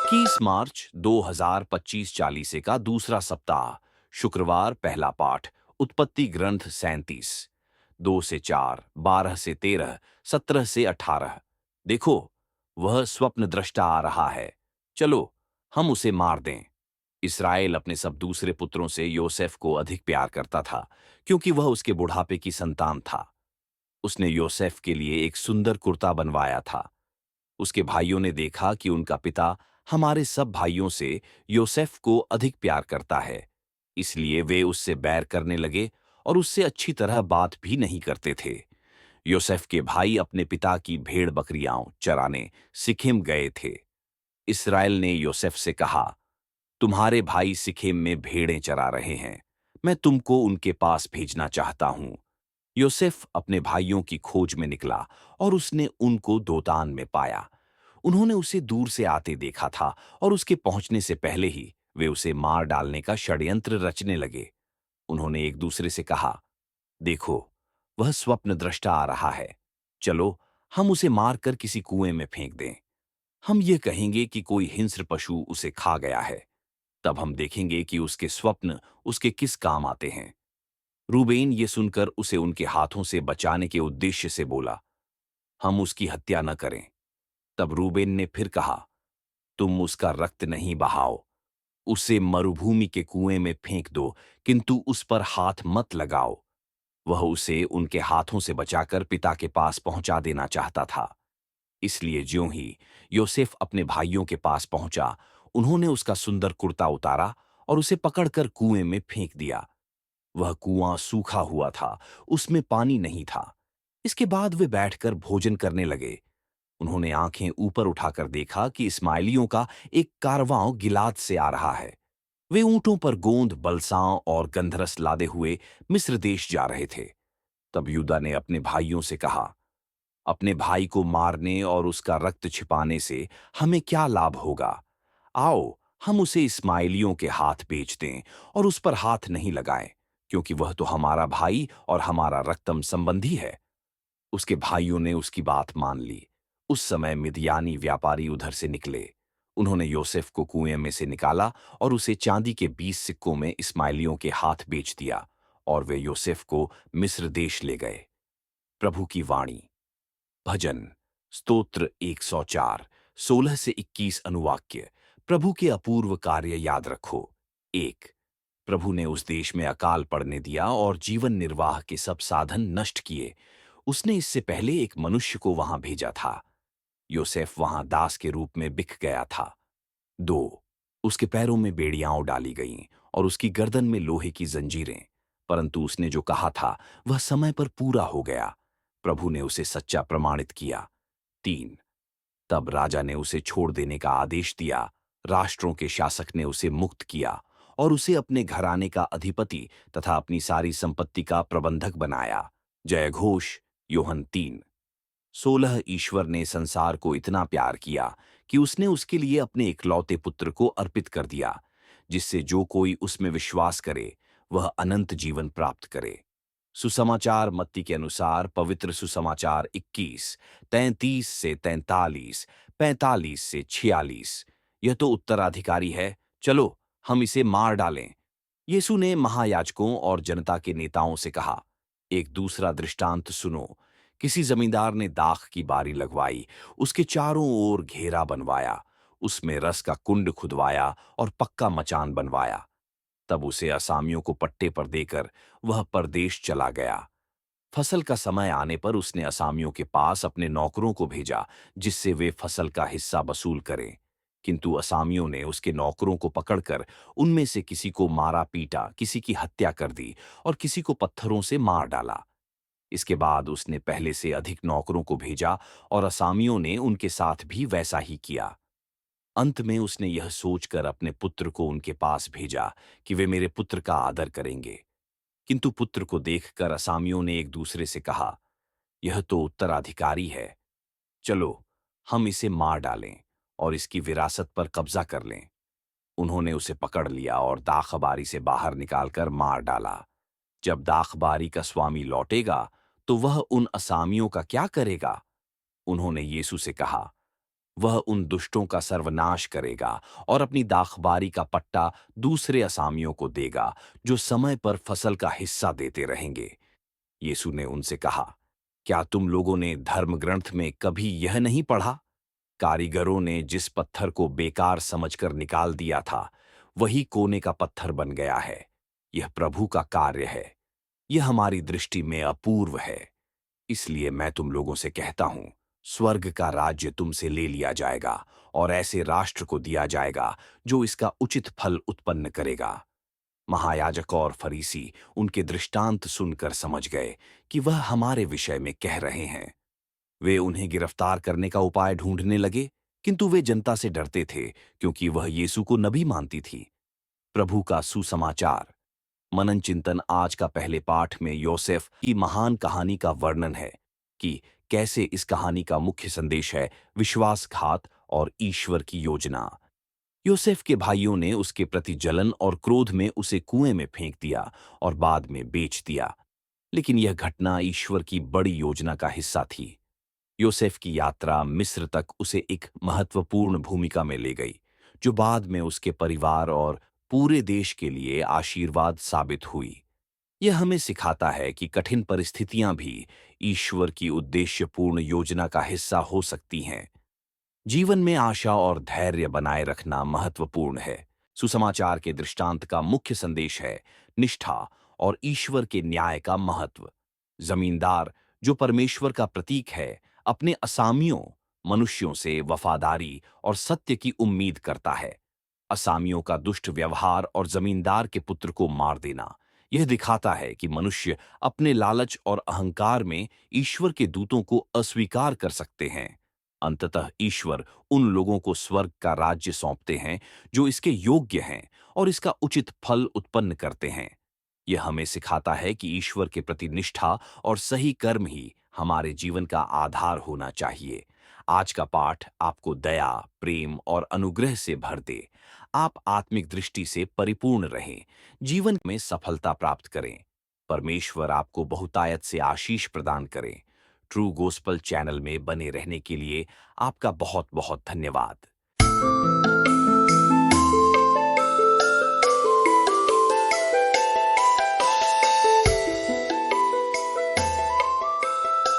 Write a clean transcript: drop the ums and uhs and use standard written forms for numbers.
21 मार्च 2025 चालीसे का दूसरा सप्ताह, शुक्रवार, पहला पाठ, उत्पत्ति ग्रंथ 37, 2 से 4, 12 से 13, 17 से 18। देखो, वह स्वप्न दृष्टा आ रहा है। चलो, हम उसे मार दें। इसराइल अपने सब दूसरे पुत्रों से योसेफ को अधिक प्यार करता था, क्योंकि वह उसके बुढ़ापे की संतान था। उसने योसेफ के लिए एक सुंदर कुर्ता बनवाया था। उसके भाइयों ने देखा कि उनका पिता हमारे सब भाइयों से योसेफ को अधिक प्यार करता है, इसलिए वे उससे बैर करने लगे और उससे अच्छी तरह बात भी नहीं करते थे। योसेफ के भाई अपने पिता की भेड़ बकरियां चराने सिखेम गए थे। इसराइल ने योसेफ से कहा, तुम्हारे भाई सिखेम में भेड़ें चरा रहे हैं, मैं तुमको उनके पास भेजना चाहता हूं। योसेफ अपने भाइयों की खोज में निकला और उसने उनको दोतान में पाया। उन्होंने उसे दूर से आते देखा था और उसके पहुंचने से पहले ही वे उसे मार डालने का षड्यंत्र रचने लगे। उन्होंने एक दूसरे से कहा, देखो, वह स्वप्न दृष्टा आ रहा है। चलो, हम उसे मारकर किसी कुएं में फेंक दें। हम ये कहेंगे कि कोई हिंस्र पशु उसे खा गया है। तब हम देखेंगे कि उसके स्वप्न उसके किस काम आते हैं। रूबेन ये सुनकर उसे उनके हाथों से बचाने के उद्देश्य से बोला, हम उसकी हत्या न करें। तब रूबेन ने फिर कहा, तुम उसका रक्त नहीं बहाओ, उसे मरुभूमि के कुएं में फेंक दो, किंतु उस पर हाथ मत लगाओ। वह उसे उनके हाथों से बचाकर पिता के पास पहुंचा देना चाहता था। इसलिए ज्यों ही योसेफ अपने भाइयों के पास पहुंचा, उन्होंने उसका सुंदर कुर्ता उतारा और उसे पकड़कर कुएं में फेंक दिया। वह कुआं सूखा हुआ था, उसमें पानी नहीं था। इसके बाद वे बैठकर भोजन करने लगे। उन्होंने आंखें ऊपर उठाकर देखा कि इस्माइलियों का एक कारवां गिलाद से आ रहा है। वे ऊंटों पर गोंद, बलसांव और गंधरस लादे हुए मिस्र देश जा रहे थे। तब यूदा ने अपने भाइयों से कहा, अपने भाई को मारने और उसका रक्त छिपाने से हमें क्या लाभ होगा? आओ, हम उसे इस्माइलियों के हाथ बेच दें और उस पर हाथ नहीं लगाएं, क्योंकि वह तो हमारा भाई और हमारा रक्तम संबंधी है। उसके भाइयों ने उसकी बात मान ली। उस समय मिद्यानी व्यापारी उधर से निकले। उन्होंने योसेफ को कुएं में से निकाला और उसे चांदी के 20 सिक्कों में इस्माइलियों के हाथ बेच दिया, और वे योसेफ को मिस्र देश ले गए। प्रभु की वाणी। भजन स्तोत्र 104, 16 से 21 अनुवाक्य। प्रभु के अपूर्व कार्य याद रखो। 1। प्रभु ने उस देश में अकाल पड़ने दिया और जीवन निर्वाह के सब साधन नष्ट किए। उसने इससे पहले एक मनुष्य को वहां भेजा था। योसेफ वहां दास के रूप में बिक गया था। 2। उसके पैरों में बेड़ियां डाली गईं और उसकी गर्दन में लोहे की जंजीरें, परंतु उसने जो कहा था वह समय पर पूरा हो गया। प्रभु ने उसे सच्चा प्रमाणित किया। 3। तब राजा ने उसे छोड़ देने का आदेश दिया। राष्ट्रों के शासक ने उसे मुक्त किया और उसे अपने घराने का अधिपति तथा अपनी सारी संपत्ति का प्रबंधक बनाया। जय घोष। योहन 3। 16। ईश्वर ने संसार को इतना प्यार किया कि उसने उसके लिए अपने इकलौते पुत्र को अर्पित कर दिया, जिससे जो कोई उसमें विश्वास करे वह अनंत जीवन प्राप्त करे। सुसमाचार मत्ती के अनुसार पवित्र सुसमाचार 21, 33 से 43, 45 से 46। यह तो उत्तराधिकारी है, चलो, हम इसे मार डालें। यीशु ने महायाजकों और जनता के नेताओं से कहा, एक दूसरा दृष्टांत सुनो। किसी जमींदार ने दाख की बारी लगवाई, उसके चारों ओर घेरा बनवाया, उसमें रस का कुंड खुदवाया और पक्का मचान बनवाया। तब उसे असामियों को पट्टे पर देकर वह परदेश चला गया। फसल का समय आने पर उसने असामियों के पास अपने नौकरों को भेजा, जिससे वे फसल का हिस्सा वसूल करें। किंतु असामियों ने उसके नौकरों को पकड़कर उनमें से किसी को मारा पीटा, किसी की हत्या कर दी और किसी को पत्थरों से मार डाला। इसके बाद उसने पहले से अधिक नौकरों को भेजा और असामियों ने उनके साथ भी वैसा ही किया। अंत में उसने यह सोचकर अपने पुत्र को उनके पास भेजा कि वे मेरे पुत्र का आदर करेंगे। किंतु पुत्र को देखकर असामियों ने एक दूसरे से कहा, यह तो उत्तराधिकारी है, चलो, हम इसे मार डालें और इसकी विरासत पर कब्जा कर लें। उन्होंने उसे पकड़ लिया और दाखबारी से बाहर निकालकर मार डाला। जब दाखबारी का स्वामी लौटेगा तो वह उन असामियों का क्या करेगा? उन्होंने यीशु से कहा, वह उन दुष्टों का सर्वनाश करेगा और अपनी दाखबारी का पट्टा दूसरे असामियों को देगा जो समय पर फसल का हिस्सा देते रहेंगे। यीशु ने उनसे कहा, क्या तुम लोगों ने धर्म ग्रंथ में कभी यह नहीं पढ़ा? कारीगरों ने जिस पत्थर को बेकार समझकर निकाल दिया था, वही कोने का पत्थर बन गया है। यह प्रभु का कार्य है। यह हमारी दृष्टि में अपूर्व है। इसलिए मैं तुम लोगों से कहता हूं, स्वर्ग का राज्य तुमसे ले लिया जाएगा और ऐसे राष्ट्र को दिया जाएगा जो इसका उचित फल उत्पन्न करेगा। महायाजक और फरीसी उनके दृष्टांत सुनकर समझ गए कि वह हमारे विषय में कह रहे हैं। वे उन्हें गिरफ्तार करने का उपाय ढूंढने लगे, किंतु वे जनता से डरते थे क्योंकि वह यीशु को नबी मानती थी। प्रभु का सुसमाचार। मनन चिंतन आज का पहले पाठ में योसेफ की महान कहानी का वर्णन है कि कैसे इस कहानी का मुख्य संदेश है विश्वासघात और ईश्वर की योजना। योसेफ के भाइयों ने उसके प्रति जलन और क्रोध में उसे कुएं में फेंक दिया और बाद में बेच दिया, लेकिन यह घटना ईश्वर की बड़ी योजना का हिस्सा थी। योसेफ की यात्रा मिस्र तक उसे एक महत्वपूर्ण भूमिका में ले गई, जो बाद में उसके परिवार और पूरे देश के लिए आशीर्वाद साबित हुई। यह हमें सिखाता है कि कठिन परिस्थितियां भी ईश्वर की उद्देश्यपूर्ण योजना का हिस्सा हो सकती हैं। जीवन में आशा और धैर्य बनाए रखना महत्वपूर्ण है। सुसमाचार के दृष्टांत का मुख्य संदेश है निष्ठा और ईश्वर के न्याय का महत्व। जमींदार, जो परमेश्वर का प्रतीक है, अपने असामियों मनुष्यों से वफादारी और सत्य की उम्मीद करता है। असामियों का दुष्ट व्यवहार और जमींदार के पुत्र को मार देना यह दिखाता है कि मनुष्य अपने लालच और अहंकार में ईश्वर के दूतों को अस्वीकार कर सकते हैं। अंततः ईश्वर उन लोगों को स्वर्ग का राज्य सौंपते हैं जो इसके योग्य हैं और इसका उचित फल उत्पन्न करते हैं। यह हमें सिखाता है कि ईश्वर के प्रति निष्ठा और सही कर्म ही हमारे जीवन का आधार होना चाहिए। आज का पाठ आपको दया, प्रेम और अनुग्रह से भर दे। आप आत्मिक दृष्टि से परिपूर्ण रहें, जीवन में सफलता प्राप्त करें। परमेश्वर आपको बहुतायत से आशीष प्रदान करें। ट्रू गॉस्पेल चैनल में बने रहने के लिए आपका बहुत बहुत धन्यवाद।